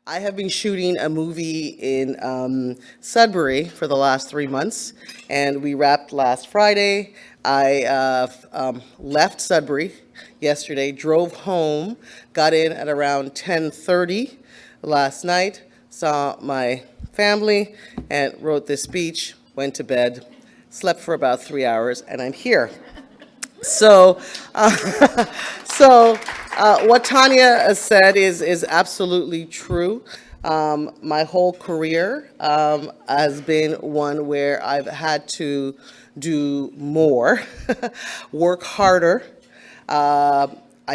I have been shooting a movie in Sudbury for the last 3 months, and we wrapped last Friday. I left Sudbury yesterday, drove home, got in at around 10:30 last night, saw my family, and wrote this speech, went to bed, slept for about 3 hours, and I'm here. So, what Tanya has said is absolutely true. My whole career has been one where I've had to do more, work harder. I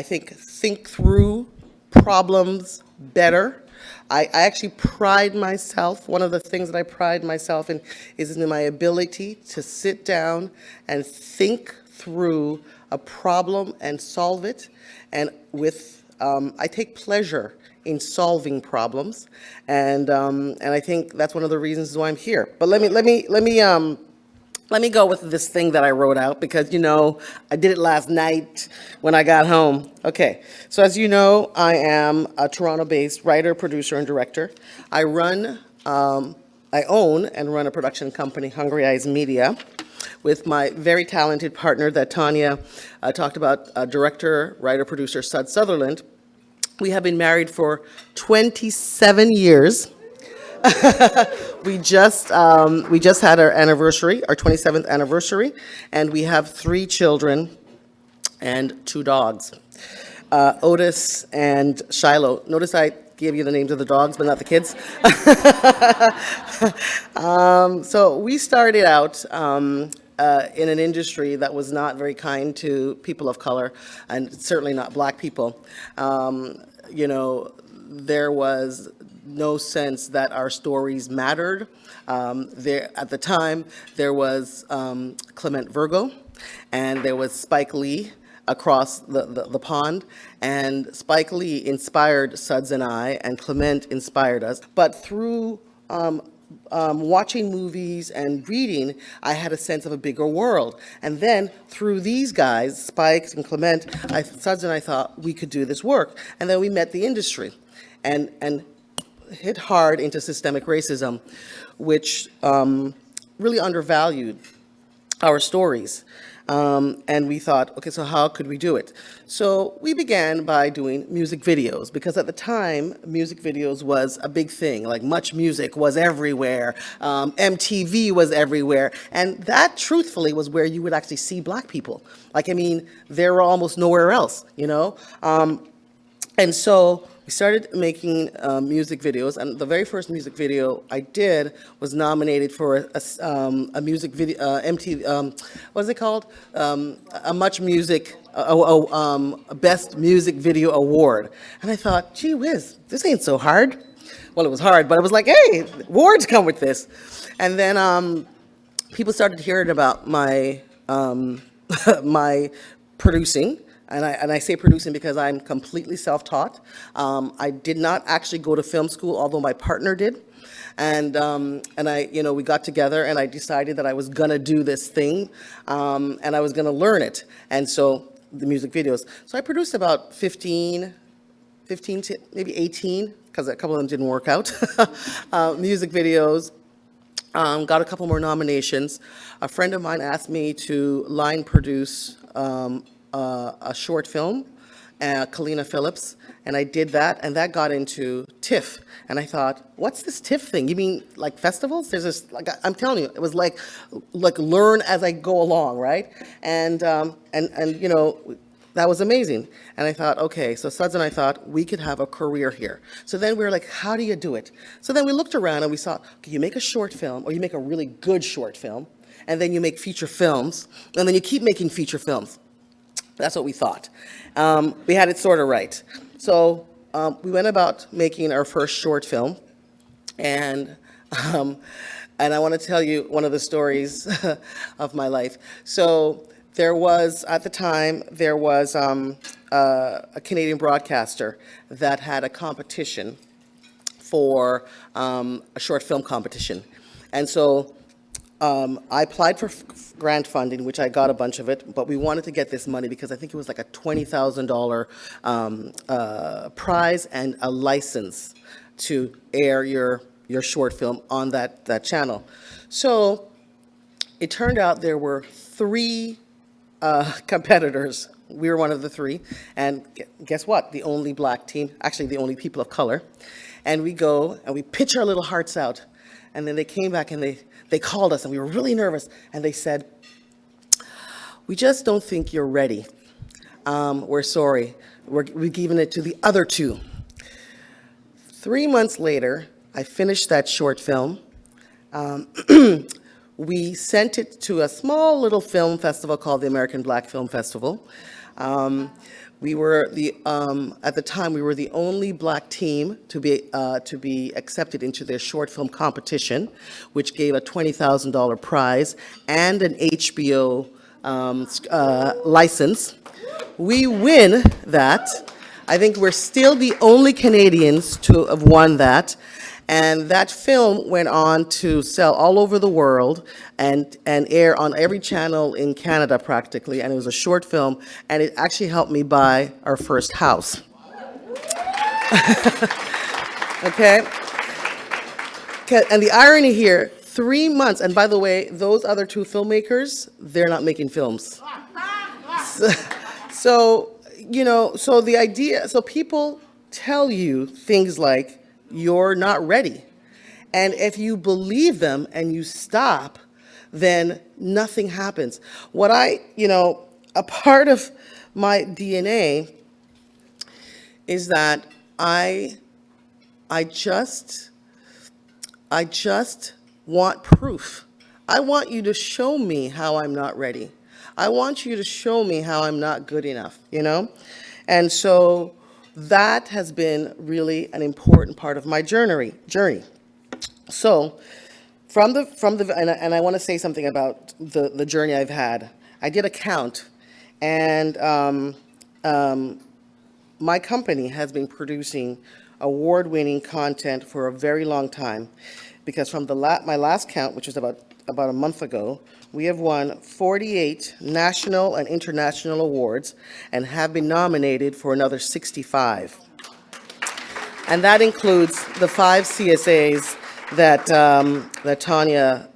think through problems better. I actually pride myself, one of the things that I pride myself in is in my ability to sit down and think through a problem and solve it. And I take pleasure in solving problems, and I think that's one of the reasons why I'm here. But let me go with this thing that I wrote out because, I did it last night when I got home. Okay, so as you know, I am a Toronto-based writer, producer, and director. I own and run a production company, Hungry Eyes Media, with my very talented partner that Tanya talked about, director, writer, producer, Sud Sutherland. We have been married for 27 years. We just had our anniversary, our 27th anniversary, and we have 3 children and 2 dogs, Otis and Shiloh. Notice I gave you the names of the dogs, but not the kids. So we started out in an industry that was not very kind to people of color, and certainly not Black people. There was no sense that our stories mattered. At the time, there was Clement Virgo, and there was Spike Lee across the pond, and Spike Lee inspired Suds and I, and Clement inspired us. But through watching movies and reading, I had a sense of a bigger world. And then through these guys, Spike and Clement, Suds and I thought we could do this work. And then we met the industry and hit hard into systemic racism, which really undervalued our stories. And we thought, okay, so how could we do it? So we began by doing music videos, because at the time, music videos was a big thing. Like, Much Music was everywhere, MTV was everywhere, and that, truthfully, was where you would actually see Black people. They were almost nowhere else, And so we started making music videos, and the very first music video I did was nominated for a music video, MTV, what is it called? A Much Music, Best Music Video Award. And I thought, gee whiz, this ain't so hard. Well, it was hard, but it was like, hey, awards come with this. And then people started hearing about my my producing. And I say producing because I'm completely self-taught. I did not actually go to film school, although my partner did. And we got together, and I decided that I was gonna do this thing, and I was gonna learn it. And so the music videos. So I produced about 15 to maybe 18, because a couple of them didn't work out, music videos. Got a couple more nominations. A friend of mine asked me to line produce a short film, Kalina Phillips, and I did that, and that got into TIFF. And I thought, what's this TIFF thing? You mean like festivals? There's this, I'm telling you, it was like learn as I go along, right? And that was amazing. And I thought, okay, so Suds and I thought we could have a career here. So then we were like, how do you do it? So then we looked around and we saw, okay, you make a short film, or you make a really good short film, and then you make feature films, and then you keep making feature films. That's what we thought. We had it sort of right. So we went about making our first short film, and I want to tell you one of the stories of my life. So at the time, there was a Canadian broadcaster that had a competition for a short film competition. And so I applied for grant funding, which I got a bunch of it, but we wanted to get this money because I think it was like a $20,000 prize and a license to air your short film on that channel. So it turned out there were three competitors. We were one of the three, and guess what? The only black team, actually the only people of color. And we go and we pitch our little hearts out, and then they came back and they called us, and we were really nervous, and they said, "We just don't think you're ready. We're sorry. We're giving it to the other two." 3 months later, I finished that short film. We sent it to a small little film festival called the American Black Film Festival. We were at the time, we were the only black team to be accepted into their short film competition, which gave a $20,000 prize and an HBO license. We win that. I think we're still the only Canadians to have won that. And that film went on to sell all over the world and air on every channel in Canada practically. And it was a short film, and it actually helped me buy our first house. Okay? And the irony here, 3 months, and by the way, those other two filmmakers, they're not making films. So the idea, so people tell you things like, you're not ready. And if you believe them and you stop, then nothing happens. A part of my DNA is that I just want proof. I want you to show me how I'm not ready. I want you to show me how I'm not good enough, And so that has been really an important part of my journey. So and I want to say something about the journey I've had. I did a count, and my company has been producing award-winning content for a very long time, because from my last count, which was about a month ago, we have won 48 national and international awards and have been nominated for another 65. And that includes the 5 CSAs that Tanya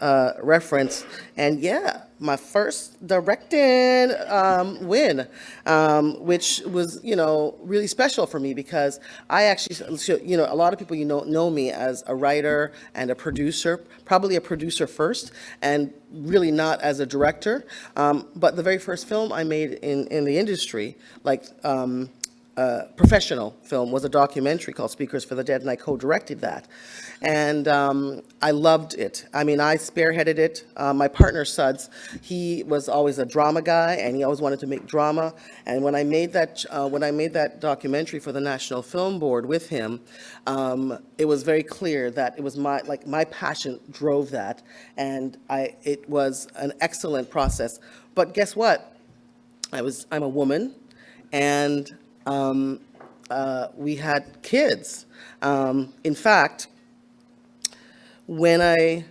referenced. And yeah, my first directing win, which was, really special for me, because I actually, a lot of people know me as a writer and a producer, probably a producer first, and really not as a director. But the very first film I made in the industry, professional film, was a documentary called Speakers for the Dead, and I co-directed that. And I loved it. I mean, I spearheaded it. My partner, Suds, he was always a drama guy, and he always wanted to make drama. And when I made that documentary for the National Film Board with him, it was very clear that it was my passion drove that, and it was an excellent process. But guess what? I'm a woman, and we had kids. In fact, when I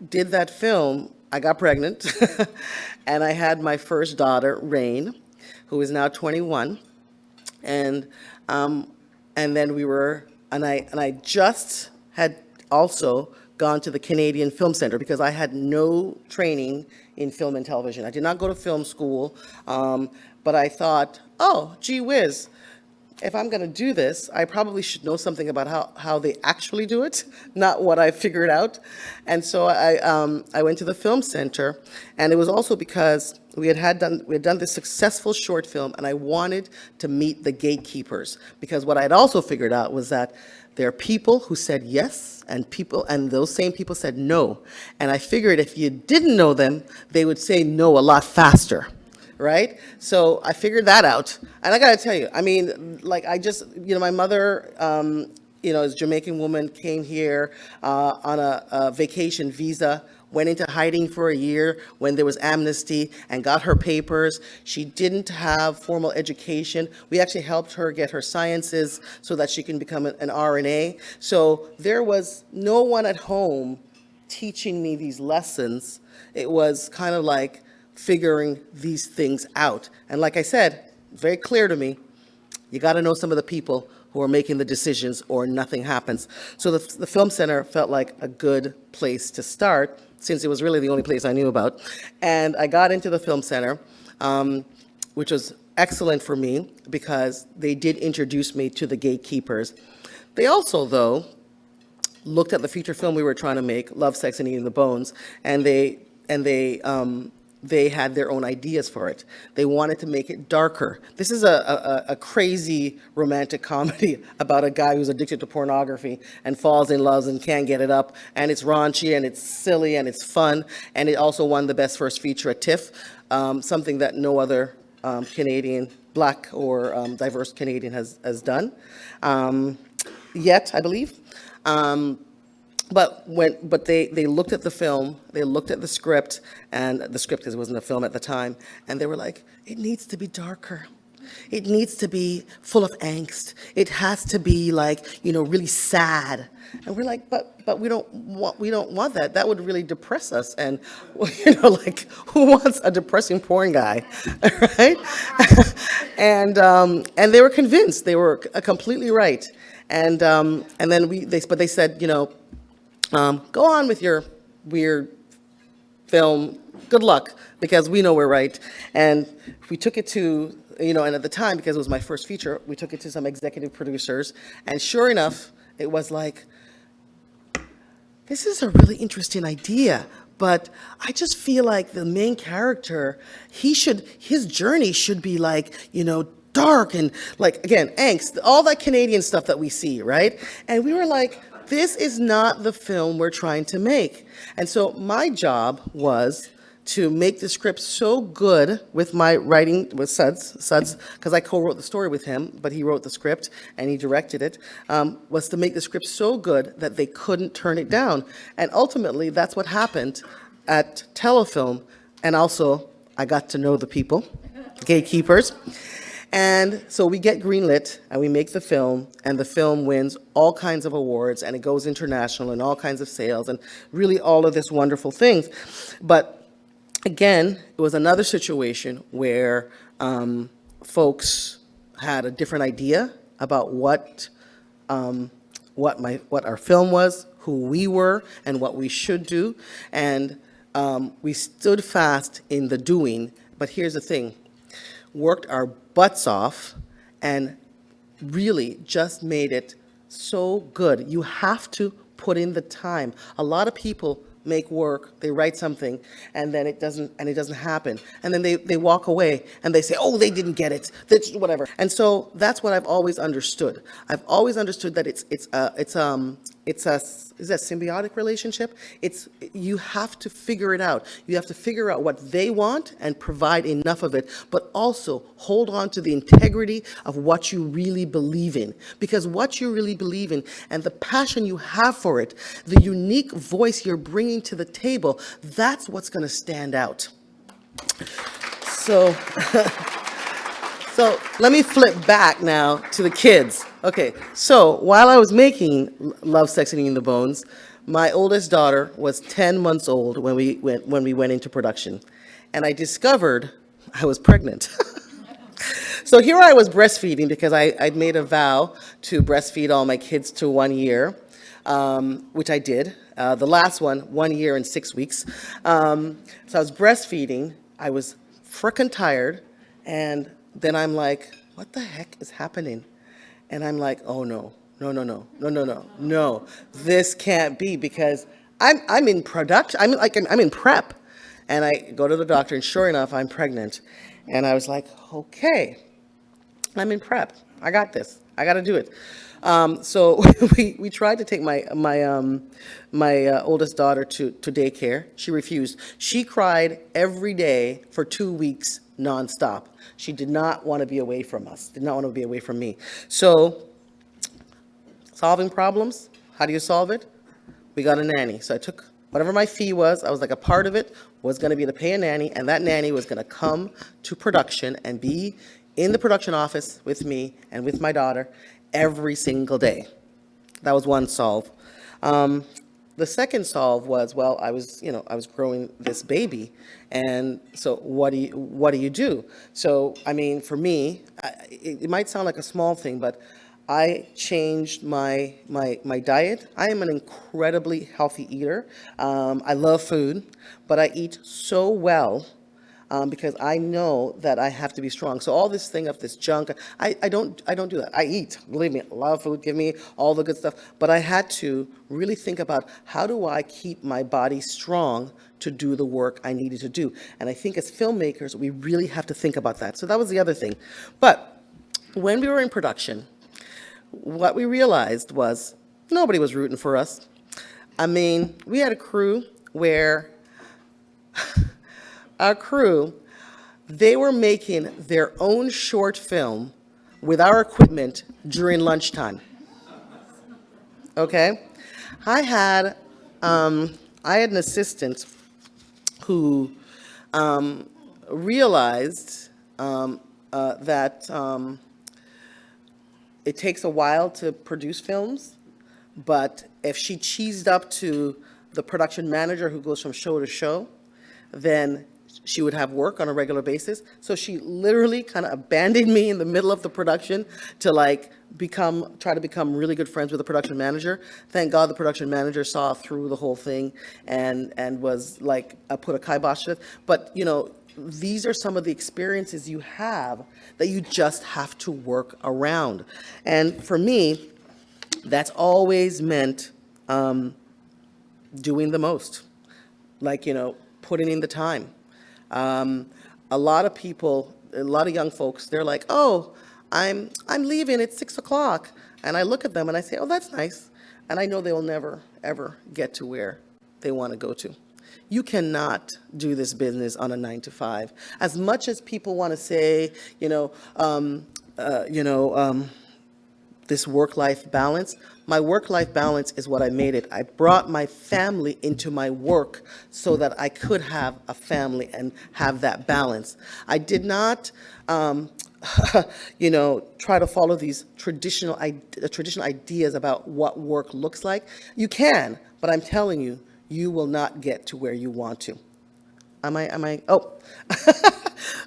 did that film, I got pregnant, and I had my first daughter, Rain, who is now 21, and then I just had also gone to the Canadian Film Center, because I had no training in film and television. I did not go to film school, but I thought, oh, gee whiz, if I'm going to do this, I probably should know something about how they actually do it, not what I figured out. And so I went to the Film Center, and it was also because we had done this successful short film, and I wanted to meet the gatekeepers, because what I'd also figured out was that there are people who said yes, and those same people said no. And I figured if you didn't know them, they would say no a lot faster. Right? So I figured that out. And I got to tell you, I mean, my mother, is a Jamaican woman, came here on a vacation visa, went into hiding for a year when there was amnesty, and got her papers. She didn't have formal education. We actually helped her get her sciences so that she can become an RNA. So there was no one at home teaching me these lessons. It was kind of like figuring these things out. And like I said, very clear to me, you got to know some of the people who are making the decisions or nothing happens. So the Film Center felt like a good place to start, since it was really the only place I knew about. And I got into the Film Center, which was excellent for me because they did introduce me to the gatekeepers. They also, though, looked at the feature film we were trying to make, Love, Sex, and Eating the Bones, and they had their own ideas for it. They wanted to make it darker. This is a crazy romantic comedy about a guy who's addicted to pornography and falls in love and can't get it up, and it's raunchy and it's silly and it's fun, and it also won the best first feature at TIFF, something that no other Canadian, Black or diverse Canadian has done yet, I believe. But they looked at the film, they looked at the script, and the script, because it wasn't a film at the time, and they were like, it needs to be darker. It needs to be full of angst. It has to be like, really sad. And we're like, but we don't want that. That would really depress us. And like, who wants a depressing porn guy, right? and they were convinced. They were completely right. And then they said, go on with your weird film. Good luck, because we know we're right. And we took it to, and at the time, because it was my first feature, we took it to some executive producers. And sure enough, it was like, this is a really interesting idea, but I just feel like the main character, his journey should be like, dark and like, again, angst, all that Canadian stuff that we see, right? And we were like, this is not the film we're trying to make. And so my job was to make the script so good with my writing, with Suds, because I co-wrote the story with him, but he wrote the script and he directed it, was to make the script so good that they couldn't turn it down. And ultimately, that's what happened at Telefilm. And also, I got to know the people, gatekeepers. And so we get greenlit and we make the film, and the film wins all kinds of awards, and it goes international and all kinds of sales and really all of this wonderful things. But again, it was another situation where folks had a different idea about what our film was, who we were, and what we should do. And we stood fast in the doing. But here's the thing. Worked our butts off and really just made it so good. You have to put in the time. A lot of people make work, they write something, and then it doesn't happen. And then they walk away and they say, oh, they didn't get it, that's whatever. And so that's what I've always understood. I've always understood that it's a symbiotic relationship. You have to figure it out. You have to figure out what they want and provide enough of it, but also hold on to the integrity of what you really believe in. Because what you really believe in and the passion you have for it, the unique voice you're bringing to the table, that's what's going to stand out. So, so let me flip back now to the kids. Okay, so while I was making Love, Sex, and Eating the Bones, my oldest daughter was 10 months old when we went into production, and I discovered I was pregnant. So here I was breastfeeding, because I'd made a vow to breastfeed all my kids to 1 year, which I did. The last one, 1 year and 6 weeks. So I was breastfeeding. I was frickin' tired, and then I'm like, what the heck is happening? And I'm like, oh no, this can't be, because I'm in production, I'm in prep. And I go to the doctor, and sure enough, I'm pregnant. And I was like, okay, I'm in prep. I got this. I got to do it. So we tried to take my oldest daughter to daycare. She refused. She cried every day for 2 weeks nonstop. She did not want to be away from us, did not want to be away from me. So, solving problems, how do you solve it? We got a nanny. So I took whatever my fee was, I was like, a part of it was going to be to pay a nanny, and that nanny was going to come to production and be in the production office with me and with my daughter every single day. That was one solve. The second solve was, well, I was growing this baby, and so what do you do? So, I mean, for me, it might sound like a small thing, but I changed my diet. I am an incredibly healthy eater. I love food, but I eat so well because I know that I have to be strong. So all this thing of this junk, I don't do that. I eat. Believe me, a lot of food. Give me all the good stuff. But I had to really think about how do I keep my body strong to do the work I needed to do. And I think as filmmakers, we really have to think about that. So that was the other thing. But when we were in production, what we realized was nobody was rooting for us. I mean, we had a crew where our crew, they were making their own short film with our equipment during lunchtime. Okay? I had an assistant who realized that it takes a while to produce films, but if she cheesed up to the production manager who goes from show to show, then she would have work on a regular basis. So she literally kind of abandoned me in the middle of the production to try to become really good friends with the production manager. Thank God the production manager saw through the whole thing and was like, put a kibosh to it. But, these are some of the experiences you have that you just have to work around. And for me, that's always meant doing the most, putting in the time. A lot of people, a lot of young folks, they're like, oh, I'm leaving at 6 o'clock. And I look at them and I say, oh, that's nice. And I know they will never, ever get to where they want to go to. You cannot do this business on a 9 to 5. As much as people want to say, this work-life balance, my work-life balance is what I made it. I brought my family into my work so that I could have a family and have that balance. I did not, try to follow these traditional ideas about what work looks like. You can, but I'm telling you, you will not get to where you want to. Oh,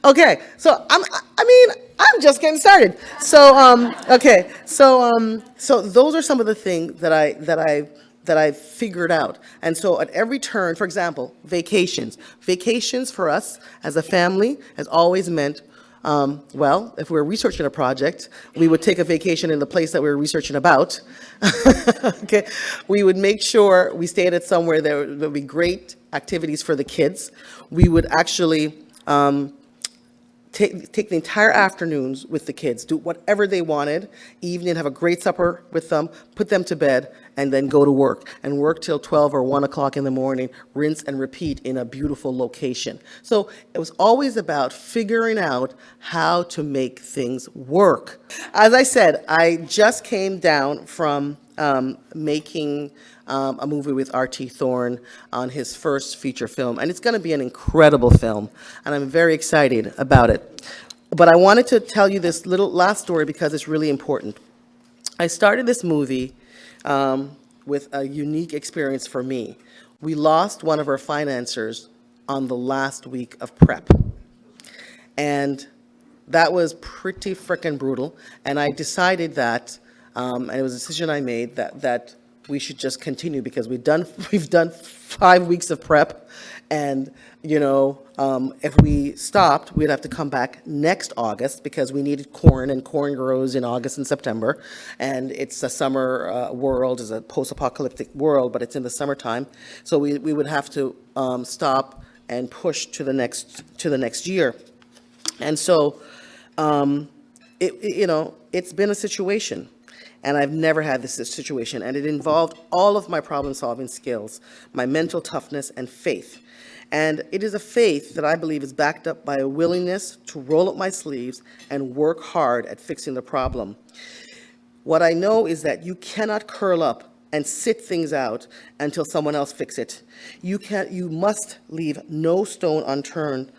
okay. So I'm just getting started. So, okay. So those are some of the things that I figured out. And so at every turn, for example, vacations. Vacations for us as a family has always meant, if we're researching a project, we would take a vacation in the place that we were researching about. Okay, we would make sure we stayed at somewhere there would be great activities for the kids. We would actually take the entire afternoons with the kids, do whatever they wanted, evening, have a great supper with them, put them to bed, and then go to work and work till 12 or 1 o'clock in the morning, rinse and repeat in a beautiful location. So it was always about figuring out how to make things work. As I said, I just came down from making a movie with R.T. Thorne on his first feature film, and it's going to be an incredible film, and I'm very excited about it. But I wanted to tell you this little last story because it's really important. I started this movie with a unique experience for me. We lost one of our financiers on the last week of prep, and that was pretty frickin' brutal, and I decided that, and it was a decision I made, that we should just continue because we've done 5 weeks of prep, and if we stopped, we'd have to come back next August because we needed corn, and corn grows in August and September, and it's a summer world, it's a post-apocalyptic world, but it's in the summertime, so we would have to stop and push to the next year, and so it's been a situation. And I've never had this situation, and it involved all of my problem-solving skills, my mental toughness, and faith. And it is a faith that I believe is backed up by a willingness to roll up my sleeves and work hard at fixing the problem. What I know is that you cannot curl up and sit things out until someone else fixes it. You must leave no stone unturned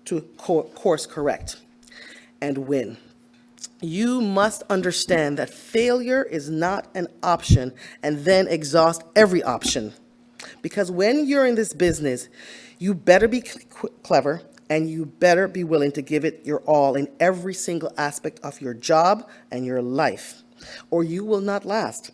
to course correct and win. You must understand that failure is not an option and then exhaust every option. Because when you're in this business, you better be clever and you better be willing to give it your all in every single aspect of your job and your life. or you will not last.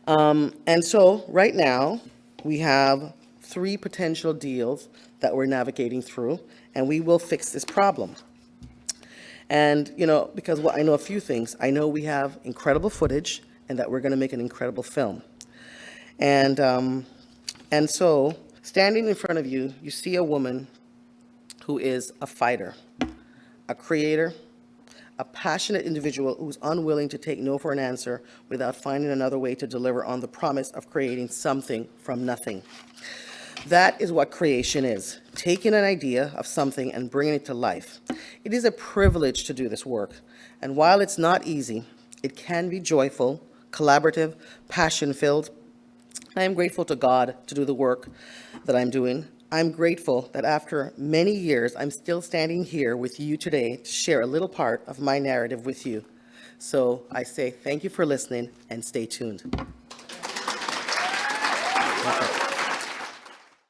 And so right now, we have 3 potential deals that we're navigating through, and we will fix this problem. And, because I know a few things. I know we have incredible footage and that we're going to make an incredible film. And so standing in front of you, you see a woman who is a fighter, a creator, a passionate individual who's unwilling to take no for an answer without finding another way to deliver on the promise of creating something from nothing. That is what creation is, taking an idea of something and bringing it to life. It is a privilege to do this work, and while it's not easy, it can be joyful, collaborative, passion-filled. I am grateful to God to do the work that I'm doing. I'm grateful that after many years, I'm still standing here with you today to share a little part of my narrative with you. So I say thank you for listening and stay tuned. Okay.